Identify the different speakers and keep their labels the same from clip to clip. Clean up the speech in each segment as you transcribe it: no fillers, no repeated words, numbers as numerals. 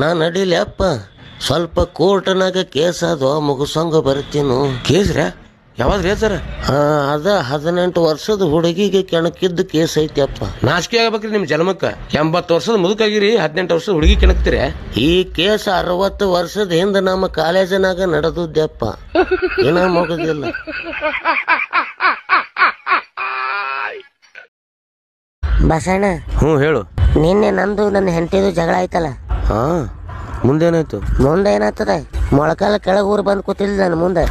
Speaker 1: ನಾ ನಡೀಲಿ ಅಪ್ಪ, ಸ್ವಲ್ಪ ಕೋರ್ಟ್ನಾಗ ಕೇಸ್ ಅದು ಮುಗಿಸಂಗ ಬರ್ತೀನು.
Speaker 2: ಕೇಸ್ರ ಯಾವಾದ್ರಿ ಸರ್?
Speaker 1: ಅದ 18 ವರ್ಷದ ಹುಡುಗಿಗೆ ಕೆಣಕಿದ್ದು ಕೇಸ್ ಐತಿ ಅಪ್ಪ.
Speaker 2: ನಾಚಿಕೆ ಆಗ್ಬೇಕ್ರಿ ನಿಮ್ ಜನ್ಮಕ್ಕ. 80 ವರ್ಷದ ಮುದುಕಾಗಿರಿ, 18 ವರ್ಷದ ಹುಡುಗಿ ಕೆಣಕ್ತೀರ?
Speaker 1: ಈ ಕೇಸ್ 60 ವರ್ಷದ ಹಿಂದ ನಮ್ಮ ಕಾಲೇಜಿನಾಗ ನಡೆದದ್ದಪ್ಪ, ಏನ ಮುಗುದಿಲ್ಲ. ಬಸಣ್ಣ,
Speaker 2: ಹೇಳು.
Speaker 1: ನಿನ್ನೆ ನಂದು ನನ್ನ ಹೆಂಡತಿದು ಜಗಳ ಆಯ್ತಲ್ಲ.
Speaker 2: ಮುಂದೇನಾಯ್ತು?
Speaker 1: ಮುಂದೇನಾಗ್ತದ, ಮೊಳಕಾಲ ಕೆಳಗೆ ಊರು ಬಂದು ಕೂತಿಲ್ಲ ನನ್ನ ಮುಂದೆ.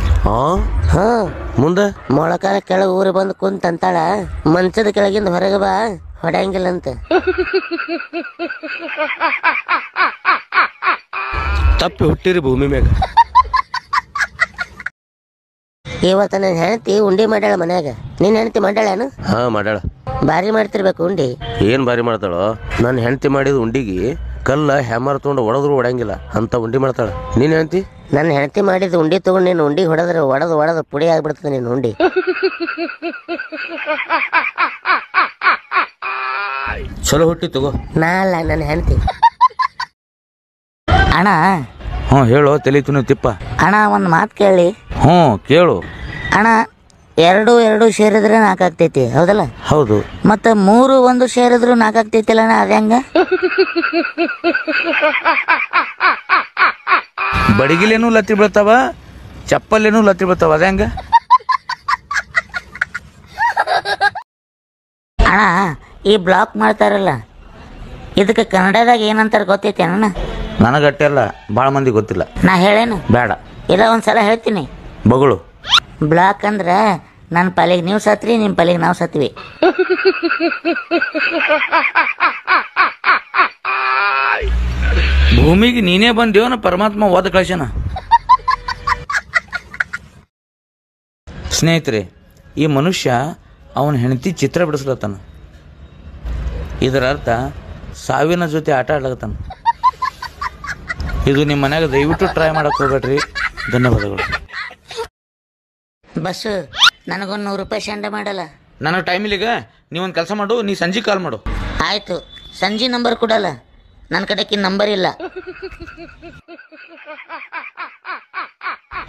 Speaker 2: ಮುಂದೆ
Speaker 1: ಮೊಳಕಾಲ ಕೆಳಗೆ ಊರು ಬಂದು ಕುಂತಂತಾಳ, ಮಂಚದ ಕೆಳಗಿಂದ ಹೊರಗೆ ಬಾ, ಹೊಡೆಯಂಗಿಲ್ಲ ಅಂತ.
Speaker 2: ತಪ್ಪಿ ಹುಟ್ಟಿರಿ ಭೂಮಿ ಮ್ಯಾಗ.
Speaker 1: ಇವತ್ತ ನನ್ನ ಹೆಂಡತಿ ಉಂಡಿ ಮಾಡ್ಯಾಳ ಮನ್ಯಾಗ. ನಿನ್ನ ಹೆಂಡತಿ ಮಾಡ್ಯಾಳೇನು?
Speaker 2: ಮಾಡ್ಯಾಳ.
Speaker 1: ಭಾರಿ ಮಾಡ್ತಿರ್ಬೇಕು ಉಂಡಿ.
Speaker 2: ಏನ್ ಭಾರಿ ಮಾಡ್ತಾಳೋ? ನನ್ನ ಹೆಂಡತಿ ಮಾಡಿದ ಉಂಡಿಗೆ ಕಲ್ಲ ಹ್ಯಾಮರ್ ತಗೊಂಡು ಹೊಡೆದ್ರು ಹೊಡಂಗಿಲ್ಲ ಅಂತ ಉಂಡಿ ಮಾಡ್ತಾಳ. ನೀನ್ ಹೆಂಡತಿ?
Speaker 1: ನನ್ನ ಹೆಂಡತಿ ಮಾಡಿದ ಉಂಡಿ ತಗೊಂಡು ನೀನು ಉಂಡಿ ಹೊಡೆದ್ರೆ ಒಡೆದು ಪುಡಿ ಆಗ್ಬಿಡ್ತದೆ ನೀನು ಉಂಡಿ.
Speaker 2: ಚಲೋ ಹುಟ್ಟಿ ತಗೋ.
Speaker 1: ನಾ ಅಲ್ಲ, ನನ್ನ ಹೆಂಡತಿ. ಅಣ್ಣ.
Speaker 2: ಹೇಳೋ, ತಲೀತು ತಿಪ್ಪ.
Speaker 1: ಅಣ್ಣ, ಒಂದು ಮಾತು ಕೇಳಿ.
Speaker 2: ಕೇಳು.
Speaker 1: ಅಣ್ಣ, 2 ಸೇರಿದ್ರೆ 4 ಆಗ್ತೈತಿ, ಹೌದಲ್ಲ?
Speaker 2: ಹೌದು.
Speaker 1: ಮತ್ತ 3 1 ಸೇರಿದ್ರು 4 ಆಗ್ತೈತಿಲ್ಲ ಅಣ್ಣ, ಅದ ಹೆಂಗ?
Speaker 2: ಬಡಿಗಿಲೇನು ಲತ್ತಿ ಬೀಳ್ತಾವ, ಚಪ್ಪಲ್ಲೇನು ಲತ್ತಿ ಬೀಳ್ತಾವ, ಅದ ಹೆಂಗ?
Speaker 1: ಅಣ್ಣ, ಈ ಬ್ಲಾಕ್ ಮಾಡ್ತಾರಲ್ಲ, ಇದಕ್ಕೆ ಕನ್ನಡದಾಗ ಏನಂತಾರ ಗೊತ್ತೈತಿ ಅಣ್ಣ?
Speaker 2: ನನಗಟ್ಟೆ ಅಲ್ಲ, ಭಾಳ ಮಂದಿ ಗೊತ್ತಿಲ್ಲ.
Speaker 1: ನಾ ಹೇಳೇನು?
Speaker 2: ಬೇಡ.
Speaker 1: ಇಲ್ಲ, ಒಂದ್ಸಲ ಹೇಳ್ತೀನಿ.
Speaker 2: ಬಗಳು.
Speaker 1: ಬ್ಲಾಕ್ ಅಂದ್ರ ನನ್ನ ಪಾಲಿಗೆ ನೀವು ಸತ್ರಿ, ನಿಮ್ಮ ಪಾಲಿಗೆ ನಾವು ಸತ್ವಿ.
Speaker 2: ಭೂಮಿಗೆ ನೀನೇ ಬಂದೇವನ ಪರಮಾತ್ಮ ಓದ ಕಳ್ಸನ. ಸ್ನೇಹಿತರೆ, ಈ ಮನುಷ್ಯ ಅವನ ಹೆಂಡತಿ ಚಿತ್ರ ಬಿಡಿಸ್ಲತ್ತಾನ. ಇದರ ಅರ್ಥ ಸಾವಿನ ಜೊತೆ ಆಟ ಆಡ್ಲತ್ತಾನ. ಇದು ನಿಮ್ಮ ಮನ್ಯಾಗ ದಯವಿಟ್ಟು ಟ್ರೈ ಮಾಡಕ್ ಹೋಗ್ಬೇಡ್ರಿ. ಧನ್ಯವಾದಗಳು.
Speaker 1: ಬಸ್, ನನಗೊಂದು 100 ರೂಪಾಯಿ ಸೆಂಡ್ ಮಾಡಲ್ಲ.
Speaker 2: ನನಗೆ ಟೈಮ್ ಇಲ್ಲಿಗ. ನೀವೊಂದು ಕೆಲಸ ಮಾಡು, ನೀ ಸಂಜೆ ಕಾಲ್ ಮಾಡು.
Speaker 1: ಆಯ್ತು. ಸಂಜೆ ನಂಬರ್ ಕೊಡಲ್ಲ, ನನ್ನ ಕಡೆಕಿ ನಂಬರ್ ಇಲ್ಲ.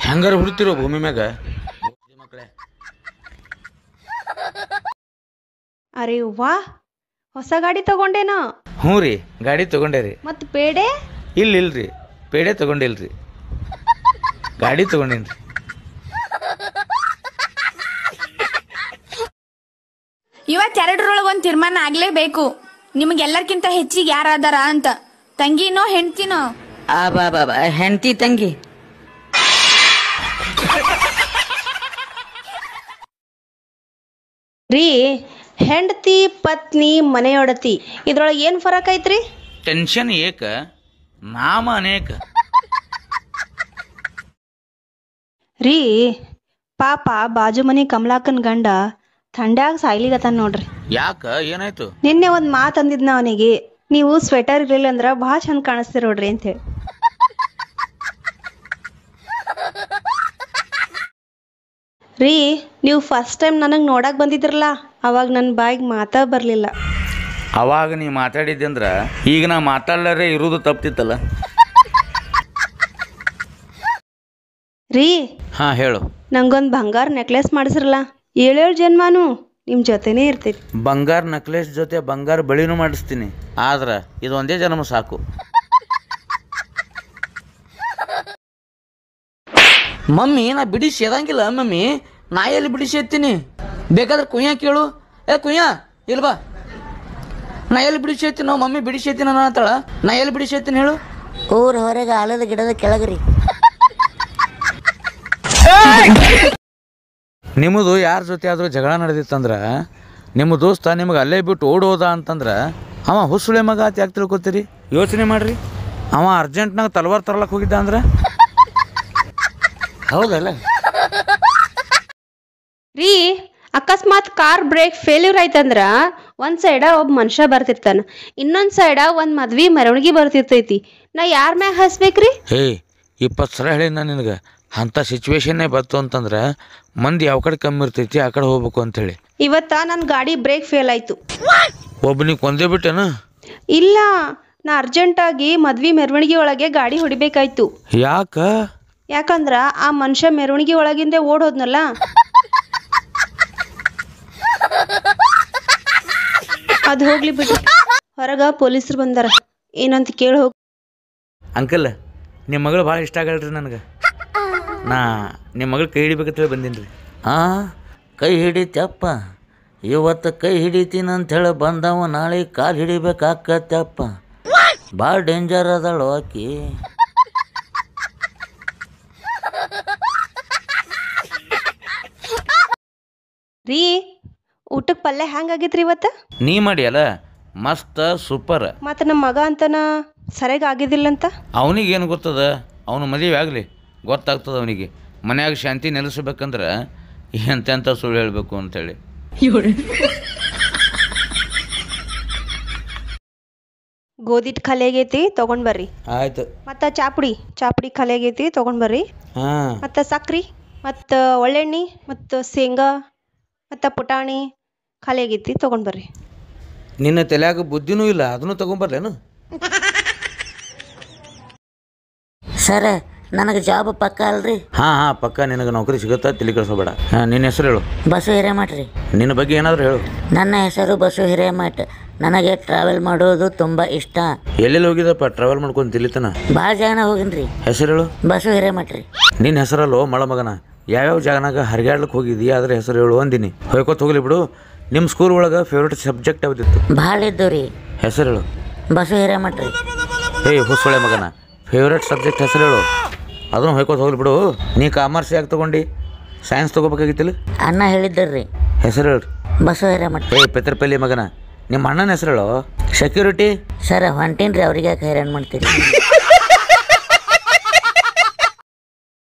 Speaker 2: ಹೆಂಗಾರ ಹುಡ್ತಿರೋ ಭೂಮಿ ಮ್ಯಾಗ ಮಕ್ಕಳೇ.
Speaker 3: ಅರೆ ವಾ, ಹೊಸ ಗಾಡಿ ತಗೊಂಡೇನೋ?
Speaker 2: ಹ್ಞೂ ರೀ, ಗಾಡಿ ತಗೊಂಡೇರಿ.
Speaker 3: ಮತ್ ಪೇಡೆ?
Speaker 2: ಇಲ್ರಿ, ಪೇಡೆ ತಗೊಂಡಿಲ್ರಿ, ಗಾಡಿ ತಗೊಂಡೇನ್ರಿ.
Speaker 4: ಇವತ್ತು 2ರೊಳಗೆ ಒಂದು ತೀರ್ಮಾನ ಆಗ್ಲೇಬೇಕು. ನಿಮಗೆಲ್ಲರ್ಕಿಂತ ಹೆಚ್ಚಿಗೆ ಯಾರಾದಾರ ಅಂತ, ತಂಗಿನೋ ಹೆಂಡ್ತಿನೋ?
Speaker 1: ಹೆಂಡತಿ ತಂಗಿ.
Speaker 3: ರೀ, ಹೆಂಡತಿ ಪತ್ನಿ ಮನೆಯೊಡತಿ ಇದ್ರೊಳಗೆ ಏನ್ ಫರಕ್ ಐತ್ರಿ?
Speaker 2: ಟೆನ್ಷನ್ ಏಕ, ನಾಮ ಅನೇಕ.
Speaker 3: ರೀ, ಪಾಪ ಬಾಜು ಮನಿ ಕಮಲಾಕನ್ ಗಂಡ ಥಂಡ್ಯಾಗ ಸಾಯ್ಲಿಗತ್ತಾನ ನೋಡ್ರಿ.
Speaker 2: ಯಾಕ, ಏನಾಯ್ತು?
Speaker 3: ನಿನ್ನೆ ಒಂದ್ ಮಾತು ಅಂದಿದ್ನ ಅವನಿಗೆ, ನೀವು ಸ್ವೆಟರ್ ಇರ್ಲಿಲ್ಲ ಅಂದ್ರ ಭಾಳ ಚಂದ ಕಾಣಿಸ್ತೀರ ನೋಡ್ರಿ ಅಂತ ಹೇಳಿ. ರೀ, ನೀವು ಫಸ್ಟ್ ಟೈಮ್ ನನಗೆ ನೋಡಕ್ ಬಂದಿದ್ರಲ್ಲ, ಅವಾಗ ನನ್ನ ಬಾಯಿಗೆ ಮಾತಾ ಬರ್ಲಿಲ್ಲ.
Speaker 2: ಅವಾಗ ನೀ ಮಾತಾಡಿದ್ದೆ ಅಂದ್ರ ಈಗ ನಾ ಮಾತಾಡ್ಲಾರೆ ಇರುವುದು ತಪ್ತಿತ್ತಲ್ಲ.
Speaker 3: ರೀ,
Speaker 2: ಹೇಳು.
Speaker 3: ನಂಗೊಂದು ಬಂಗಾರ ನೆಕ್ಲೆಸ್ ಮಾಡಿಸ್ರಲ್ಲ, 7 ಜನ್ಮಾನು ನಿಮ್ ಜೊತೆನೇ ಇರ್ತೈತಿ.
Speaker 2: ಬಂಗಾರ ನೆಕ್ಲೆಸ್ ಜೊತೆ ಬಂಗಾರ ಬಳಿನೂ ಮಾಡಿಸ್ತೀನಿ, ಆದ್ರ ಇದು ಒಂದೇ ಜನ್ಮ ಸಾಕು.
Speaker 5: ಮಮ್ಮಿ, ನಾ ಬಿಡಿಸಿ ಎದಂಗಿಲ್ಲ ಮಮ್ಮಿ. ನಾ ಎಲ್ಲಿ ಬಿಡಿಸಿ ಎತ್ತೀನಿ? ಬೇಕಾದ್ರೆ ಕುಯ್ಯ ಕೇಳು. ಕುಯ್ಯ ಇಲ್ವಾ? ನಾ ಎಲ್ಲಿ ಬಿಡಿಸಿ ಎತ್ತೀನಿ? ಮಮ್ಮಿ ಬಿಡಿಸಿ ಎತ್ತೀನಿ ಅಂತಾಳ. ನಾ ಎಲ್ಲಿ ಬಿಡಿಸಿ ಎತ್ತೀನಿ ಹೇಳು?
Speaker 1: ಊರ ಹೊರಗೆ ಆಲದ ಗಿಡದ ಕೆಳಗ್ರಿ.
Speaker 2: ನಿಮ್ಮದು ಯಾರ ಜೊತೆ ಆದ್ರೂ ಜಗಳ ನಡೆದಿತ್ತಂದ್ರ, ನಿಮ್ಮ ದೋಸ್ತ ನಿಮಗೆ ಅಲ್ಲೇ ಬಿಟ್ಟು ಓಡೋದ ಅಂತಂದ್ರ ಅವ ಹುಸುಳೆ ಮಗ ಅಂತ ಯಾಕೆ ತಿಳ್ಕೊತೀರಿ? ಯೋಚನೆ ಮಾಡ್ರಿ. ಅವ ಅರ್ಜೆಂಟ್ನಾಗ ತಲವಾರ್ ತರಲಕ್ಕೆ ಹೋಗಿದ್ದ ಅಂದ್ರ
Speaker 1: ಹೌದಲ್ಲ
Speaker 3: ರೀ? ಅಕಸ್ಮಾತ್ ಕಾರ್ ಬ್ರೇಕ್ ಫೇಲ್ಯೂರ್ ಆಯ್ತಂದ್ರ ಒಂದ್ ಸೈಡ ಒಬ್ಬ ಮನುಷ್ಯ ಬರ್ತಿರ್ತಾನ, ಇನ್ನೊಂದ್ ಸೈಡ ಒಂದ್ ಮದ್ವಿ ಮೆರವಣಿಗೆ ಬರ್ತಿರ್ತೈತಿ. ನಾ ಯಾರ ಮ್ಯಾಗ ಹಸ್ಬೇಕ್ರಿ?
Speaker 2: 20 ಸಲ ಹೇಳಿ ನಾನು ನಿನಗೆ, ಅಂಥ ಸಿಚುವೇಶನ್ನೇ ಬಂತು ಅಂತಂದ್ರೆ ಮಂದಿ ಯಾವ ಕಡೆ ಕಮ್ಮಿ ಇರ್ತೈತಿ ಆ ಕಡೆ ಹೋಗ್ಬೇಕು ಅಂತೇಳಿ.
Speaker 3: ಇವತ್ತ ನನ್ನ ಗಾಡಿ ಬ್ರೇಕ್ ಫೇಲ್ ಆಯ್ತು.
Speaker 2: ಒಬ್ಬನಿಗೆ ಕೊಂದೇ ಬಿಟ್ಟೇನು?
Speaker 3: ಇಲ್ಲ, ನಾ ಅರ್ಜೆಂಟಾಗಿ ಮದ್ವಿ ಮೆರವಣಿಗೆ ಒಳಗೆ ಗಾಡಿ ಹೊಡಿಬೇಕಾಯ್ತು.
Speaker 2: ಯಾಕ?
Speaker 3: ಯಾಕಂದ್ರ ಆ ಮನುಷ್ಯ ಮೆರವಣಿಗೆ ಒಳಗಿಂದೆ ಓಡೋದ್ನಲ್ಲ. ಅದು ಹೋಗ್ಲಿ ಬಿಡ್ರಿ. ಹೊರಗ ಪೊಲೀಸರು ಬಂದಾರ, ಏನಂತ ಕೇಳಿ ಹೋಗಿ.
Speaker 2: ಅಂಕಲ್, ನಿಮ್ಮ ಮಗಳು ಭಾಳ ಇಷ್ಟ ಆಗಲ್ರಿ ನನಗೆ. ನಾ ನಿಮ್ಮ ಮಗಳು ಕೈ ಹಿಡಿಬೇಕಂತೇಳಿ ಬಂದೀನಿ ರೀ.
Speaker 1: ಕೈ ಹಿಡಿತಪ್ಪ, ಇವತ್ತು ಕೈ ಹಿಡಿತೀನಂತೇಳಿ ಬಂದವ ನಾಳೆ ಕಾಲು ಹಿಡಿಬೇಕಾಕತ್ತಪ್ಪ. ಭಾಳ ಡೇಂಜರ್ ಅದಳು ಆಕಿ.
Speaker 3: ರೀ, ಊಟಕ್ಕೆ ಪಲ್ಯ ಹೆಂಗಾಗಿತ್ರಿ ಇವತ್ತು?
Speaker 2: ನೀ ಮಾಡಿ ಅಲ್ಲ, ಮಸ್ತ್ ಸೂಪರ್.
Speaker 3: ಮತ್ತು ನಮ್ಮ ಮಗ ಅಂತನ ಸರಿಯಾಗಿ ಆಗಿದ್ದಿಲ್ಲಂತ.
Speaker 2: ಅವನಿಗೇನು ಗೊತ್ತದ? ಅವನು ಮದುವೆ ಆಗಲಿ ಗೊತ್ತಾಗ್ತದೆ ಅವನಿಗೆ. ಮನ್ಯಾಗ ಶಾಂತಿ ನೆಲೆಸ್ಬೇಕಂದ್ರೆ ಎಂತೆಂಥ ಸುಳ್ಳು ಹೇಳಬೇಕು ಅಂತೇಳಿ.
Speaker 3: ಗೋಧಿಟ್ ಖಾಲಿ ಆಗೈತಿ, ತೊಗೊಂಡ್ ಬರ್ರಿ.
Speaker 2: ಆಯ್ತು.
Speaker 3: ಮತ್ತು ಚಾಪುಡಿ ಖಾಲಿ ಆಗೈತಿ, ತೊಗೊಂಡ್ ಬರ್ರಿ.
Speaker 2: ಹಾಂ,
Speaker 3: ಮತ್ತು ಸಕ್ರೆ ಮತ್ತು ಒಳ್ಳೆಣ್ಣೆ ಮತ್ತು ಶೇಂಗಾ ಮತ್ತು ಪುಟಾಣಿ ಖಾಲಿ ಆಗೈತಿ, ತೊಗೊಂಡ್ ಬರ್ರಿ.
Speaker 2: ನಿನ್ನ ತಲೆಯಾಗ ಬುದ್ಧಿನೂ ಇಲ್ಲ, ಅದನ್ನು ತೊಗೊಂಬರ್ಲೇನು?
Speaker 1: ಸರ, ನನಗೆ ಜಾಬ್ ಪಕ್ಕ ಅಲ್ರಿ?
Speaker 2: ಹಾಂ ಪಕ್ಕ ನಿನಗೆ ನೌಕರಿ ಸಿಗುತ್ತಾ, ತಲೆ ಕೆಡಿಸೋಬೇಡ. ಹಾಂ, ನಿನ್ನ ಹೆಸರು ಹೇಳು.
Speaker 1: ಬಸು ಹಿರೇಮಠ ರೀ.
Speaker 2: ನಿನ್ನ ಬಗ್ಗೆ ಏನಾದರೂ ಹೇಳು.
Speaker 1: ನನ್ನ ಹೆಸರು ಬಸು ಹಿರೇಮಠ. ನನಗೆ ಟ್ರಾವೆಲ್ ಮಾಡೋದು ತುಂಬ ಇಷ್ಟ.
Speaker 2: ಎಲ್ಲೆಲ್ಲಿ ಹೋಗಿದಪ್ಪ ಟ್ರಾವೆಲ್ ಮಾಡ್ಕೊಂಡು ತಿಲ್ಲಿತನ?
Speaker 1: ಭಾಳ ಜಾಗನ ಹೋಗಿನ್ರಿ.
Speaker 2: ಹೆಸರು ಹೇಳು.
Speaker 1: ಬಸು ಹಿರೇಮಠ ರೀ.
Speaker 2: ನಿನ್ನ ಹೆಸರಲ್ಲೋ ಮಳ ಮಗನ. ಯಾವ್ಯಾವ ಜಾಗನಾಗ ಹರಿಗಾಡ್ಲಿಕ್ಕೆ ಹೋಗಿದ್ದೀಯ ಅದ್ರ ಹೆಸರು ಹೇಳು ಅಂದಿನಿ. ಹೋಯ್ಕೋತ ಹೋಗ್ಲಿ ಬಿಡು. ನಿಮ್ಮ ಸ್ಕೂಲ್ ಒಳಗೆ ಫೇವ್ರೇಟ್ ಸಬ್ಜೆಕ್ಟ್ ಯಾವುದಿತ್ತು?
Speaker 1: ಭಾಳ ಇದ್ದು ರೀ.
Speaker 2: ಹೆಸರು ಹೇಳು.
Speaker 1: ಬಸು ಹಿರೇಮಠ ರೀ.
Speaker 2: ಹುಸ್ಸೊಳೆ ಮಗನ, ಫೇವ್ರೇಟ್ ಸಬ್ಜೆಕ್ಟ್ ಹೆಸರು ಹೇಳು. ಅದನ್ನು ಹೋಯ್ಕೋತ ಹೋಗ್ಲಿ ಬಿಡು. ನೀ ಕಾಮರ್ಸ್ ಯಾಕೆ ತೊಗೊಂಡು ಸೈನ್ಸ್ ತೊಗೋಬೇಕಾಗಿತ್ತಿಲ್ಲ?
Speaker 1: ಅಣ್ಣ ಹೇಳಿದ್ದರ್ರಿ.
Speaker 2: ಹೆಸರು ಹೇಳ್ರಿ.
Speaker 1: ಬಸು ಹಿರೇಮಠ.
Speaker 2: ಪೆತ್ರಪಲ್ಲಿ ಮಗನ, ನಿಮ್ಮ ಅಣ್ಣನ ಹೆಸರು ಹೇಳು. ಸೆಕ್ಯೂರಿಟಿ.
Speaker 1: ಸರ್ ಹೊಂಟೀನ್ರಿ, ಅವ್ರಿಗೆ ಯಾಕೆ ಹೈರಾಣ ಮಾಡ್ತೀರಿ?